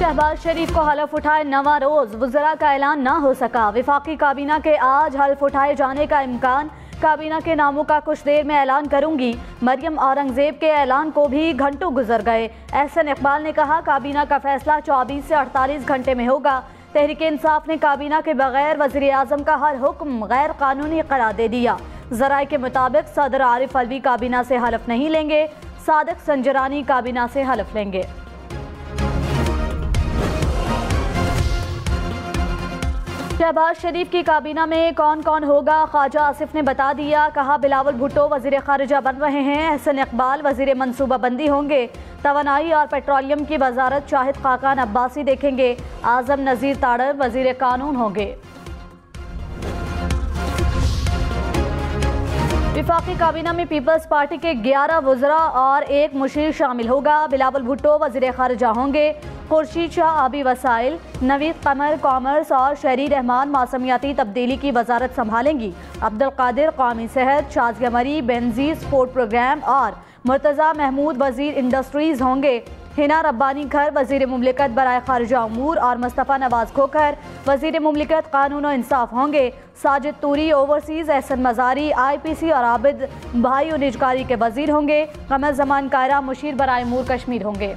शहबाज शरीफ को हलफ उठाए नवा रोज, वज़रा का ऐलान ना हो सका। वफाकी काबीना के आज हल्फ उठाए जाने का इम्कान, काबीना के नामों का कुछ देर में ऐलान करूंगी। मरियम औरंगजेब के ऐलान को भी घंटों गुजर गए। एहसन इकबाल ने कहा काबीना का फैसला 24 से 48 घंटे में होगा। तहरीक इंसाफ ने काबीना के बगैर वज़ीर आज़म का हर हुक्म गैर कानूनी करार दे दिया। ज़राए के मुताबिक सदर आरिफ अलवी काबीना से हलफ नहीं लेंगे, सादिक संजरानी काबीना से हलफ लेंगे। शहबाज शरीफ की काबीना में कौन कौन होगा, ख्वाजा आसिफ ने बता दिया। कहा बिलावल भुट्टो वज़ीर ख़ारिजा बन रहे हैं, एहसन इकबाल वज़ीर मनसूबाबंदी होंगे। तवानाई और पेट्रोलियम की वजारत शाहिद खाकान अब्बासी देखेंगे। आज़म नज़ीर ताड़र वज़ीर कानून होंगे। विफाकी काबीना में पीपल्स पार्टी के 11 वज़रा और 1 मुशीर शामिल होगा। बिलावल भुट्टो वज़ीर ख़ारिजा होंगे। खुर्शीद शाह आबी वसाइल, नवीद कमर कॉमर्स और शहरी रहमान मौसमियाती तब्दीली की वजारत संभालेंगी। अब्दुल कादिर कौमी सेहत, शाजिया मरी बेनजीर स्पोर्ट प्रोग्राम और मुर्तज़ा महमूद वज़ीर इंडस्ट्रीज़ होंगे। हिना रब्बानी खर वज़ीर मुमलिकत बराए खारजा उमूर और मुस्तफ़ा नवाज खोखर वज़ीर मुमलिकत कानून और इंसाफ होंगे। साजिद तूरी ओवरसीज़, एहसन मज़ारी IPC और आबिद भाई निजकारी के वज़ीर होंगे। कमर जमान कायरा मुशीर बराए मूर कश्मीर होंगे।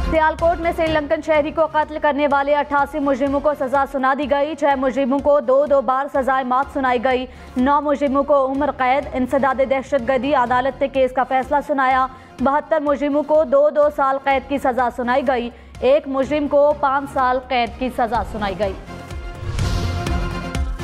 सियालकोट में श्रीलंकन शहरी को कत्ल करने वाले 88 मुजरिमों को सजा सुना दी गई। 6 मुजरिमों को 2-2 बार सजाए मौत सुनाई गई। 9 मुजरिमों को उम्र कैद। इंसदाद दहशतगर्दी अदालत ने केस का फैसला सुनाया। 72 मुजरिमों को 2-2 साल कैद की सजा सुनाई गई। 1 मुजरिम को 5 साल कैद की सजा सुनाई गई।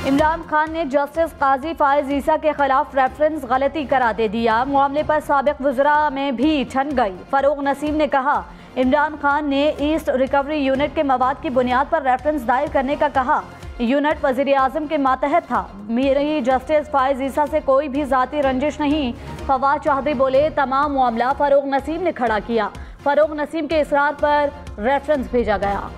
इमरान खान ने जस्टिस काजी फायज ईसा के खिलाफ रेफरेंस गलती करार दे दिया। मामले पर साबिक वज़रा में भी छन गई। फरूक नसीम ने कहा इमरान खान ने ईस्ट रिकवरी यूनिट के मवाद की बुनियाद पर रेफरेंस दायर करने का कहा। यूनिट वज़ीर आज़म के मातहत था। मेरी जस्टिस फायज ईसा से कोई भी ज़ाती रंजिश नहीं। फवाद चौधरी बोले तमाम मामला फरूक नसीम ने खड़ा किया। फरूक नसीम के इसरार पर रेफरेंस भेजा गया।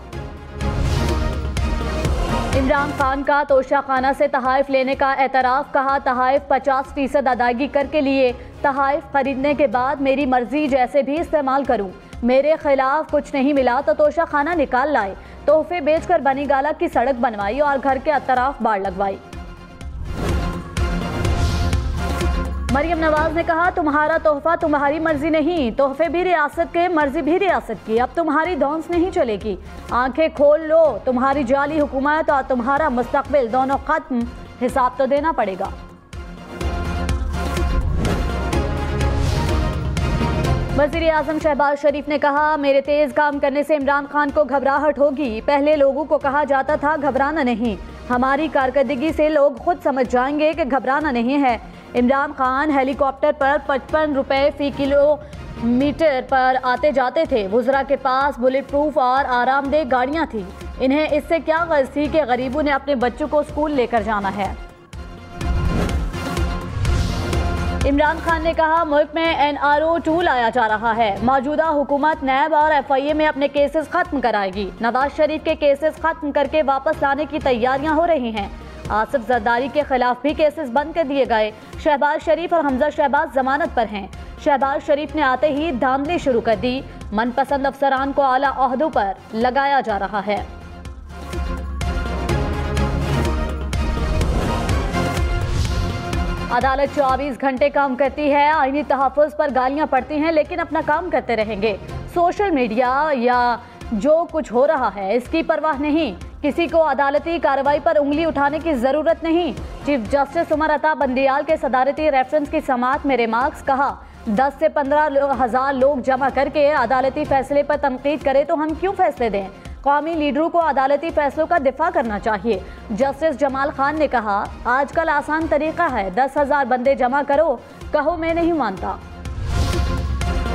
इमरान खान का तोशाखाना से तहाइफ लेने का एतराफ़। कहा तहाइफ 50% अदायगी करके लिए। तहाइफ खरीदने के बाद मेरी मर्जी जैसे भी इस्तेमाल करूं। मेरे खिलाफ कुछ नहीं मिला तो तोशाखाना निकाल लाए। तोहफे बेचकर बनी गाला की सड़क बनवाई और घर के अतराफ बाड़ लगवाई। मरियम नवाज ने कहा तुम्हारा तोहफा तुम्हारी मर्जी नहीं, तोहफे भी रियासत के, मर्जी भी रियासत की। अब तुम्हारी धौंस नहीं चलेगी। आंखें खोल लो, तुम्हारी जाली हुकूमत और तुम्हारा मुस्तकबिल दोनों खत्म। हिसाब तो देना पड़ेगा। वज़ीर आज़म शहबाज शरीफ ने कहा मेरे तेज काम करने से इमरान खान को घबराहट होगी। पहले लोगों को कहा जाता था घबराना नहीं। हमारी कारकर्दगी से लोग खुद समझ जाएंगे कि घबराना नहीं है। इमरान खान हेलीकॉप्टर पर 55 रुपए फी किलोमीटर पर आते जाते थे। वज़रा के पास बुलेट प्रूफ और आरामदेह गाड़ियाँ थी। इन्हें इससे क्या गर्ज थी कि गरीबों ने अपने बच्चों को स्कूल लेकर जाना है। इमरान खान ने कहा मुल्क में NRO 2 लाया जा रहा है। मौजूदा हुकूमत नैब और FIA में अपने केसेस खत्म कराएगी। नवाज शरीफ के केसेस खत्म करके वापस लाने की तैयारियां हो रही हैं। आसिफ जरदारी के खिलाफ भी केसेस बंद कर दिए गए। शहबाज शरीफ और हमजा शहबाज जमानत पर हैं। शहबाज शरीफ ने आते ही धांधली शुरू कर दी। मनपसंद अफसरान को आला ओहदों पर लगाया जा रहा है। अदालत 24 घंटे काम करती है। आईनी तहफ़्फ़ुज़ पर गालियां पड़ती हैं लेकिन अपना काम करते रहेंगे। सोशल मीडिया या जो कुछ हो रहा है इसकी परवाह नहीं। किसी को अदालती कार्रवाई पर उंगली उठाने की जरूरत नहीं। चीफ जस्टिस उमर अता बंदियाल के सदारती रेफरेंस की समाअत में रिमार्क्स। कहा 10 से 15 हज़ार लोग जमा करके अदालती फैसले पर तनकीद करें तो हम क्यों फैसले दें। कौमी लीडरों को अदालती फैसलों का दिफा करना चाहिए। जस्टिस जमाल खान ने कहा आजकल आसान तरीका है 10,000 बंदे जमा करो, कहो मैं नहीं मानता।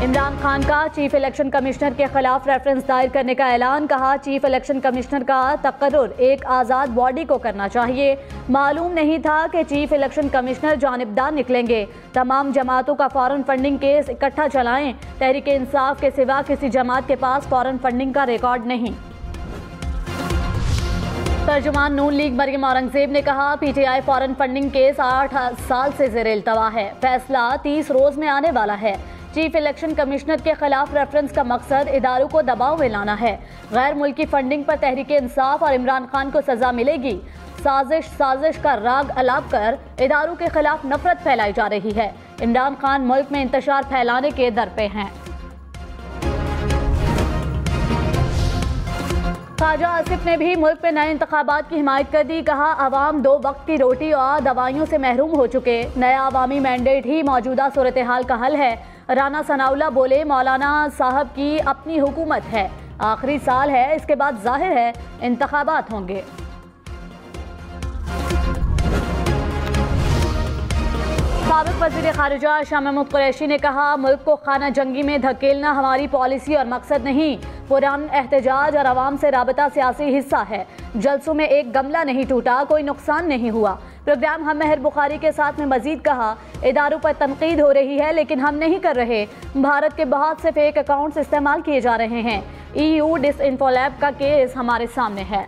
इमरान खान का चीफ इलेक्शन कमिश्नर के खिलाफ रेफरेंस दायर करने का ऐलान। कहा चीफ इलेक्शन कमिश्नर का तकर्रुर एक आज़ाद बॉडी को करना चाहिए। मालूम नहीं था कि चीफ इलेक्शन कमिश्नर जानिबदार निकलेंगे। तमाम जमातों का फॉरेन फंडिंग केस इकट्ठा चलाएं। तहरीक इंसाफ के सिवा किसी जमात के पास फॉरेन फंडिंग का रिकॉर्ड नहीं। तर्जुमान नून लीग मरियम औरंगजेब ने कहा PTI फॉरेन फंडिंग केस 8 साल से ज़ेर इल्तवा है। फैसला 30 रोज में आने वाला है। चीफ इलेक्शन कमिश्नर के खिलाफ रेफरेंस का मकसद इदारों को दबाव में लाना है। गैर मुल्की फंडिंग पर तहरीक इंसाफ और इमरान खान को सजा मिलेगी। साजिश का राग अलाप कर इदारों के खिलाफ नफरत फैलाई जा रही है। इमरान खान मुल्क में इंतशार फैलाने के दर पे हैं। ख्वाजा आसिफ ने भी मुल्क में नए इंतखाबात की हिमायत कर दी। कहा, अवाम 2 वक्त की रोटी और दवाइयों से महरूम हो चुके, नया अवामी मैंडेट ही मौजूदा सूरत हाल का हल है। राना सनाउल्लाह बोले, मौलाना साहब की अपनी हुकूमत है, आखिरी साल है, इसके बाद जाहिर है इंतखाबात होंगे। साबिक वज़ीर ख़ारिजा शाह महमूद कुरैशी ने कहा, मुल्क को खाना जंगी में धकेलना हमारी पॉलिसी और मकसद नहीं, पुरान एहतजाज और आवाम से राबता सियासी हिस्सा है। जलसों में एक गमला नहीं टूटा, कोई नुकसान नहीं हुआ। प्रोग्राम हम मेहर बुखारी के साथ में मजीद कहा, इदारों पर तनकीद हो रही है लेकिन हम नहीं कर रहे। भारत के बहुत से फेक अकाउंट्स इस्तेमाल किए जा रहे हैं। EU डिसइंफोलैब का केस हमारे सामने है।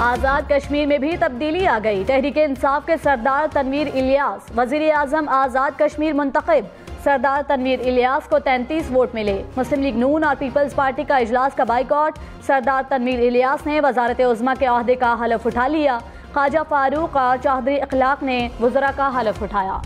आज़ाद कश्मीर में भी तब्दीली आ गई। तहरीक इंसाफ के सरदार तनवीर इलियास वज़ीर आज़म आज़ाद कश्मीर मुंतखब। सरदार तनवीर इलियास को 33 वोट मिले। मुस्लिम लीग नून और पीपल्स पार्टी का इजलास का बाइकॉट। सरदार तनवीर इलियास ने वज़ारत उज़्मा के ओहदे का हलफ उठा लिया। ख्वाजा फारूक और चौधरी अखलाक ने वज़रा का हलफ उठाया।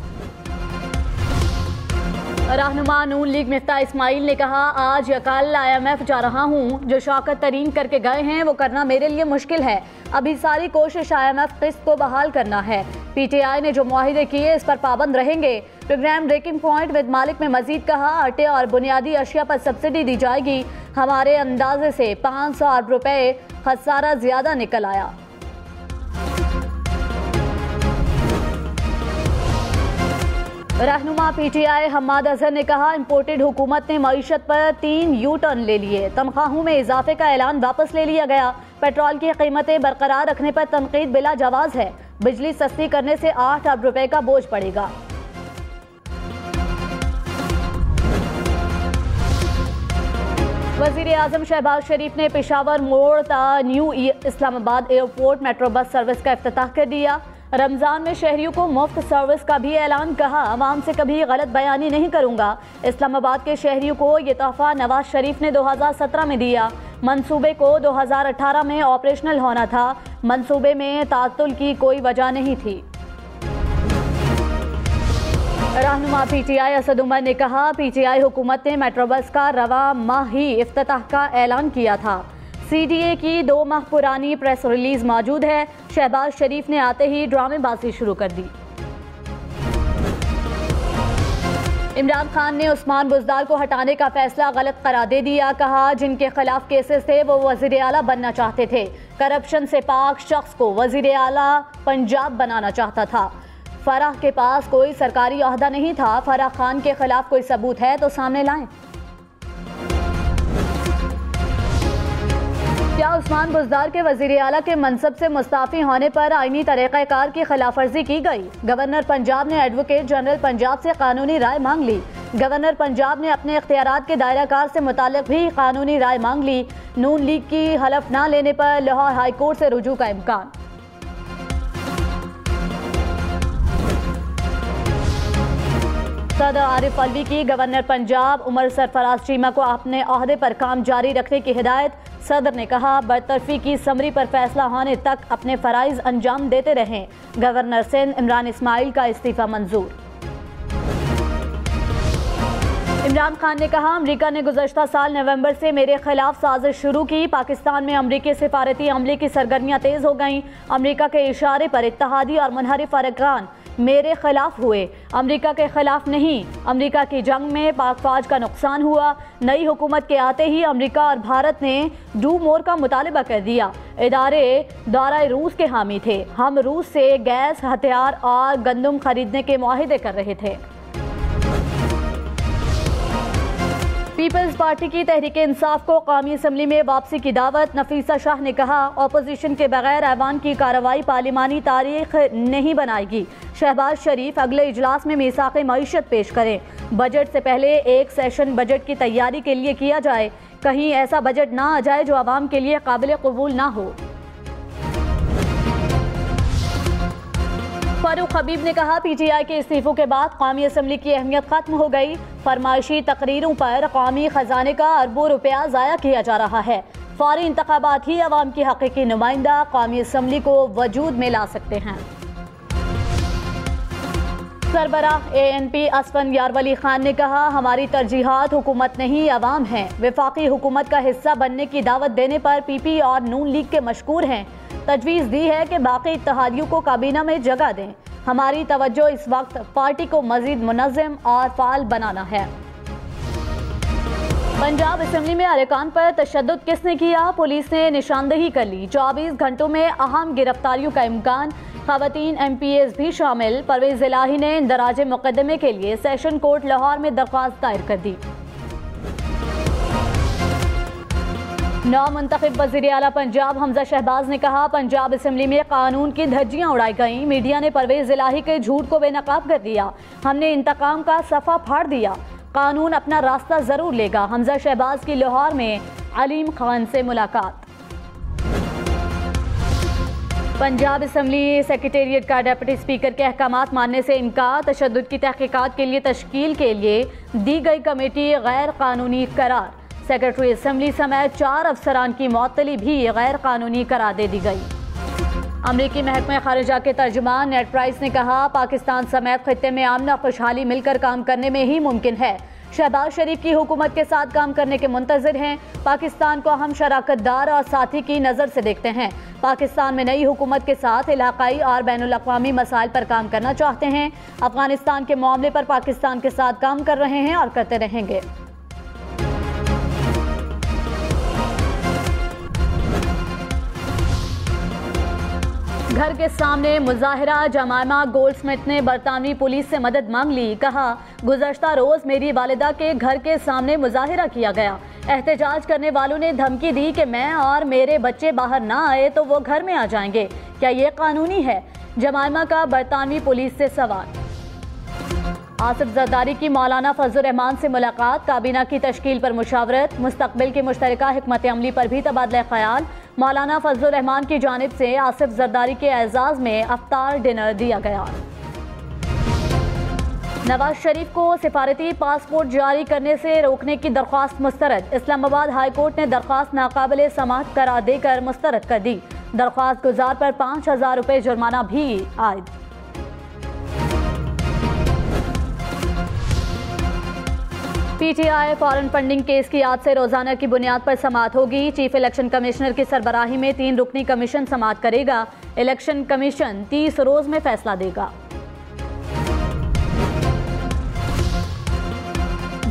रहनुमा नून लीग मिफ्ता इस्माइल ने कहा, आज या कल IMF जा रहा हूँ। जो शौकत तरीन करके गए हैं वो करना मेरे लिए मुश्किल है। अभी सारी कोशिश IMF किस्त को बहाल करना है। PTI ने जो मुआहिदे किए इस पर पाबंद रहेंगे। प्रोग्राम ब्रेकिंग पॉइंट विद मालिक में मजीद कहा, आटे और बुनियादी अशिया पर सब्सिडी दी जाएगी। हमारे अंदाजे से 500 अरब रुपए खसारा ज्यादा निकल आया। रहनुमा PTI हम्माद अजहर ने कहा, इम्पोर्टेड हुकूमत ने मईशत पर 3 U-टर्न ले लिए। तनख्वाहों में इजाफे का ऐलान वापस ले लिया गया। पेट्रोल की कीमतें बरकरार रखने पर तनकीद बिला जवाज है। बिजली सस्ती करने से 8 अरब रुपए का बोझ पड़ेगा। वज़ीर आज़म शहबाज शरीफ ने पेशावर मोड़ new Islamabad airport metro bus service का इफ्तिताह कर दिया। रमज़ान में शहरियों को मुफ्त सर्विस का भी ऐलान। कहा, अवाम से कभी गलत बयानी नहीं करूंगा। इस्लामाबाद के शहरियों को ये तोहफा नवाज शरीफ ने 2017 में दिया। मंसूबे को 2018 में ऑपरेशनल होना था। मंसूबे में तातुल की कोई वजह नहीं थी। रहनुमा PTI असद उमर ने कहा, PTI हुकूमत ने मेट्रो बस का रवा माह ही इफ्तिताह का ऐलान किया था। CDA की 2 माह पुरानी प्रेस रिलीज मौजूद है। शहबाज शरीफ ने आते ही ड्रामेबाजी शुरू कर दी। इमरान खान ने उस्मान बुज़दार को हटाने का फैसला गलत करार दे दिया। कहा, जिनके खिलाफ केसेस थे वो वज़ीर आला बनना चाहते थे। करप्शन से पाक शख्स को वज़ीर आला पंजाब बनाना चाहता था। फराह के पास कोई सरकारी ओहदा नहीं था। फराह खान के खिलाफ कोई सबूत है तो सामने लाएं। क्या उस्मान बुज़दार के वज़ीर आला के मनसब से मुस्ताफ़ी होने पर आईनी तरीक़ाकार की खिलाफ वर्जी की गई? गवर्नर पंजाब ने एडवोकेट जनरल पंजाब से कानूनी राय मांग ली। गवर्नर पंजाब ने अपने इख्तियारात के दायराकार से मुताल्लिक़ भी कानूनी राय मांग ली। नून लीग की हलफ न लेने पर लाहौर हाई कोर्ट से रुजू का इम्कान। सदर आरिफ अलवी की गवर्नर पंजाब उमर सरफराज चीमा को अपने ओहदे पर काम जारी रखने की हिदायत। सदर ने कहा, बरतरफी की समरी पर फैसला होने तक अपने फराइज अंजाम देते रहें। गवर्नर सिंध इमरान इस्माइल का इस्तीफा मंजूर। इमरान खान ने कहा, अमरीका ने गुज़श्ता साल नवंबर से मेरे खिलाफ साजिश शुरू की। पाकिस्तान में अमरीकी सिफारती अमले की सरगर्मियाँ तेज़ हो गईं। अमरीका के इशारे पर इत्तहादी और मुनहरिफ अरकान मेरे खिलाफ हुए, अमरीका के खिलाफ नहीं। अमरीका की जंग में पाक फौज का नुकसान हुआ। नई हुकूमत के आते ही अमरीका और भारत ने डू मोर का मुतालबा कर दिया। इदारे दौरा रूस के हामी थे। हम रूस से गैस, हथियार और गंदम खरीदने के मुआहिदे कर रहे थे। पीपल्स पार्टी की तहरीक इंसाफ को कौमी असम्बली में वापसी की दावत। नफीसा शाह ने कहा, अपोजिशन के बगैर ऐवान की कार्रवाई पार्लिमानी तारीख नहीं बनाएगी। शहबाज शरीफ अगले इजलास में मीसाक़ मईशत पेश करें। बजट से पहले एक सेशन बजट की तैयारी के लिए किया जाए। कहीं ऐसा बजट ना आ जाए जो आवाम के लिए काबिल कबूल ना हो। फारूक हबीब ने कहा, PTI के इस्तीफों के बाद कौमी असम्बली की अहमियत खत्म हो गई। फरमाइशी तकरीरों पर कौमी खजाने का अरबों रुपया ज़ाया किया जा रहा है। फौरी इंतखाबात ही अवाम की हकीकी नुमाइंदा कौमी असम्बली को वजूद में ला सकते हैं। सरबराह ANP असफन यारवली खान ने कहा, हमारी तरजीहात हुकूमत नहीं अवाम है। वफाकी हुकूमत का हिस्सा बनने की दावत देने पर PP और नून लीग के मशकूर हैं। तजवीज़ दी है कि बाकी इत्तेहादियों को काबीना में जगह दें। हमारी तवज्जो इस वक्त पार्टी को मजीद मुनज़्ज़म और फाल बनाना है। पंजाब असम्बली में अरकान पर तशद्दुद किसने किया? पुलिस ने निशानदेही कर ली। 24 घंटों में अहम गिरफ्तारियों का इम्कान। खवातीन MPAs भी शामिल। परवेज़ इलाही ने इंदराज मुकदमे के लिए सेशन कोर्ट लाहौर में दरख्वास्त दायर कर दी। नौ मुंतखब वज़ीर आला पंजाब हमजा शहबाज ने कहा, पंजाब असम्बली में कानून की धज्जियां उड़ाई गईं। मीडिया ने परवेज़ इलाही के झूठ को बेनकाब कर दिया। हमने इंतकाम का सफ़ा फाड़ दिया। कानून अपना रास्ता जरूर लेगा। हमजा शहबाज की लाहौर में अलीम खान से मुलाकात। पंजाब असम्बली सेक्रेटेरिएट का डिप्टी स्पीकर के अहकामात मानने से इनकार। तशद्दुद की तहकीकात के लिए तश्कील के लिए दी गई कमेटी गैर कानूनी करार। सेक्रेटरी असम्बली समेत 4 अफसरान की मअतली भी गैर कानूनी करार दे दी गई। अमरीकी महकमा खारिजा के तर्जुमान नेड प्राइस ने कहा, पाकिस्तान समेत खित्ते में अमन और खुशहाली मिलकर काम करने में ही मुमकिन है। शहबाज शरीफ की हुकूमत के साथ काम करने के मुंतज़िर हैं। पाकिस्तान को हम शराकतदार और साथी की नज़र से देखते हैं। पाकिस्तान में नई हुकूमत के साथ इलाकाई और बैनुल-अक़वामी मसाइल पर काम करना चाहते हैं। अफगानिस्तान के मामले पर पाकिस्तान के साथ काम कर रहे हैं और करते रहेंगे। घर के सामने मुजाहिरा। जमायमा गोल्डस्मिथ ने बरतानवी पुलिस से मदद मांग ली। कहा, गुज़श्ता रोज मेरी वालिदा के घर के सामने मुजाहिरा किया गया। एहतजाज करने वालों ने धमकी दी कि मैं और मेरे बच्चे बाहर ना आए तो वो घर में आ जाएंगे। क्या ये कानूनी है? जमायमा का बरतानवी पुलिस से सवाल। आसिफ जरदारी की मौलाना फजलुर रहमान से मुलाकात। काबीना की तश्कील पर मुशावरत। मुस्तकबिल की मुश्तरका हिकमत अमली पर भी तबादला ख्याल। मौलाना फजलुर रहमान की जानिब से आसिफ जरदारी के एजाज में अफ्तार डिनर दिया गया। नवाज शरीफ को सिफारती पासपोर्ट जारी करने से रोकने की दरख्वास्त मुस्तरद। इस्लामाबाद हाई कोर्ट ने दरख्वास्त नाकाबिले समाअत करार देकर मुस्तरद कर दी। दरख्वास्त गुजार पर 5000 रुपये जुर्माना भी आयद। PTI फॉरेन फंडिंग केस की आज से रोजाना की बुनियाद पर समाअत होगी। चीफ इलेक्शन कमिश्नर की सरबराही में 3 रुकनी कमीशन समाअत करेगा। इलेक्शन कमीशन 30 रोज में फैसला देगा।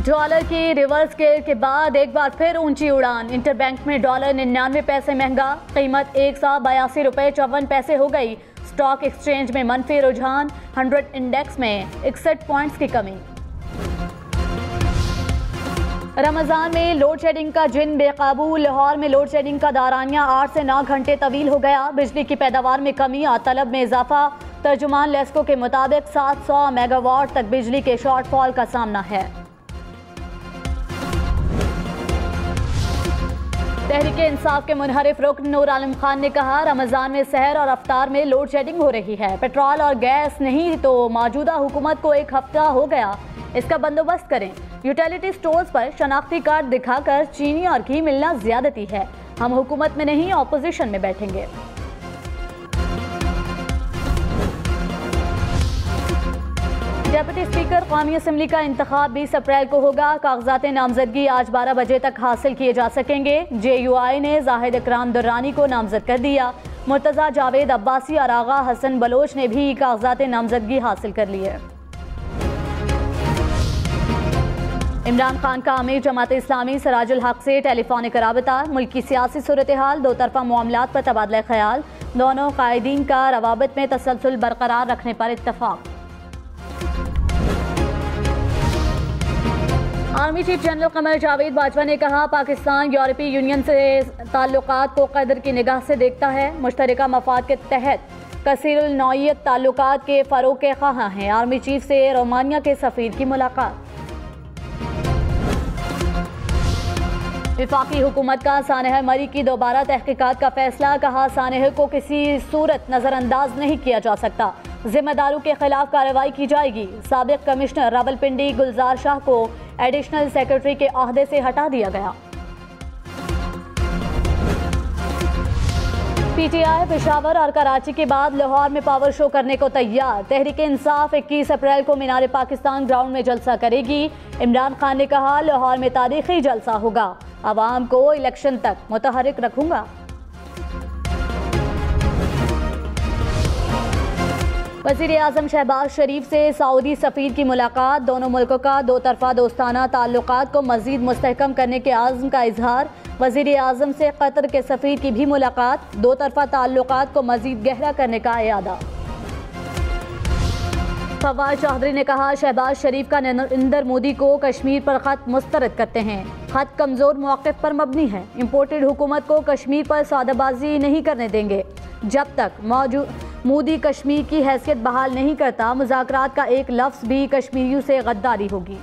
डॉलर की रिवर्स गेयर के बाद एक बार फिर ऊंची उड़ान। इंटरबैंक में डॉलर 99 पैसे महंगा। कीमत 182 रुपये 54 पैसे हो गई। स्टॉक एक्सचेंज में मनफी रुझान। 100 इंडेक्स में 61 पॉइंट्स की कमी। रमजान में लोड शेडिंग का जिन बेकाबू। लाहौर में लोड शेडिंग का दारानिया 8 से 9 घंटे तवील हो गया। बिजली की पैदावार में कमी और तलब में इजाफा। तर्जुमान लेस्को के मुताबिक 700 मेगावाट तक बिजली के शॉर्टफॉल का सामना है। तहरीक इंसाफ के मुनहरिफ रुकन नूर आलम खान ने कहा, रमजान में सहर और अफ्तार में लोड शेडिंग हो रही है। पेट्रोल और गैस नहीं तो मौजूदा हुकूमत को 1 हफ्ता हो गया, इसका बंदोबस्त करें। यूटिलिटी स्टोर्स पर शनाख्ती कार्ड दिखाकर चीनी और घी मिलना ज्यादती है। हम हुकूमत में नहीं ऑपोजिशन में बैठेंगे। डिप्टी स्पीकर कौमी असम्बली का इंतखाब 20 अप्रैल को होगा। कागजात नामजदगी आज 12 बजे तक हासिल किए जा सकेंगे। JUI ने जाहिद इकराम दुर्रानी को नामजद कर दिया। मुर्तज़ा जावेद अब्बासी और आगा हसन बलोच ने भी कागजात नामजदगी हासिल कर लिए। इमरान खान का अमीर जमात इस्लामी सिराजुल हक से टेलीफोनिक राबता। मुल्क की सियासी सूरत हाल, दो तरफा मामलात पर तबादला ख्याल। दोनों कायदीन का रवाबित में तसलसल बरकरार रखने पर इत्तफाक। Army chief general Qamar Javed Bajwa ने कहा, पाकिस्तान यूरोपीय यूनियन से ताल्लुकात को कदर की निगाह से देखता है। मुश्तरका मफाद के तहत कसीरुल नौइयत ताल्लुकात के फ़रोग़ के ख़्वाह हैं। आर्मी चीफ से रोमानिया के सफ़ीर की मुलाकात। विफाकी हुकूमत का सानेह मरी की दोबारा तहकीकात का फैसला। कहा, सानेह को किसी सूरत नज़रअंदाज नहीं किया जा सकता। जिम्मेदारों के खिलाफ कार्रवाई की जाएगी। साबिक कमिश्नर रावलपिंडी गुलजार शाह को एडिशनल सेक्रेटरी के ओहदे से हटा दिया गया। पीटीआई पेशावर और कराची के बाद लाहौर में पावर शो करने को तैयार। तहरीक इंसाफ 21 अप्रैल को मीनार पाकिस्तान ग्राउंड में जलसा करेगी। इमरान खान ने कहा, लाहौर में तारीखी जलसा होगा, अवाम को इलेक्शन तक मुतहरिक रखूंगा। वज़ीर आज़म शहबाज शरीफ से सऊदी सफ़ीर की मुलाकात। दोनों मुल्कों का दो तरफा दोस्ताना ताल्लुकात को मज़ीद मुस्तहकम करने के आज़म का इजहार। वज़ीर आज़म से कतर के सफ़ीर की भी मुलाकात। दो तरफा ताल्लुकात को मज़ीद गहरा करने का इरादा। फवाद चौधरी ने कहा, शहबाज शरीफ का नरेंद्र मोदी को कश्मीर पर ख़त मुस्तरद करते हैं। ख़त कमज़ोर मौक़िफ़ पर मबनी है। इम्पोर्टेड हुकूमत को कश्मीर पर सौदाबाजी नहीं करने देंगे। जब तक मोदी कश्मीर की हैसियत बहाल नहीं करता, मुज़ाकरात का एक लफ्ज़ भी कश्मीरियों से गद्दारी होगी।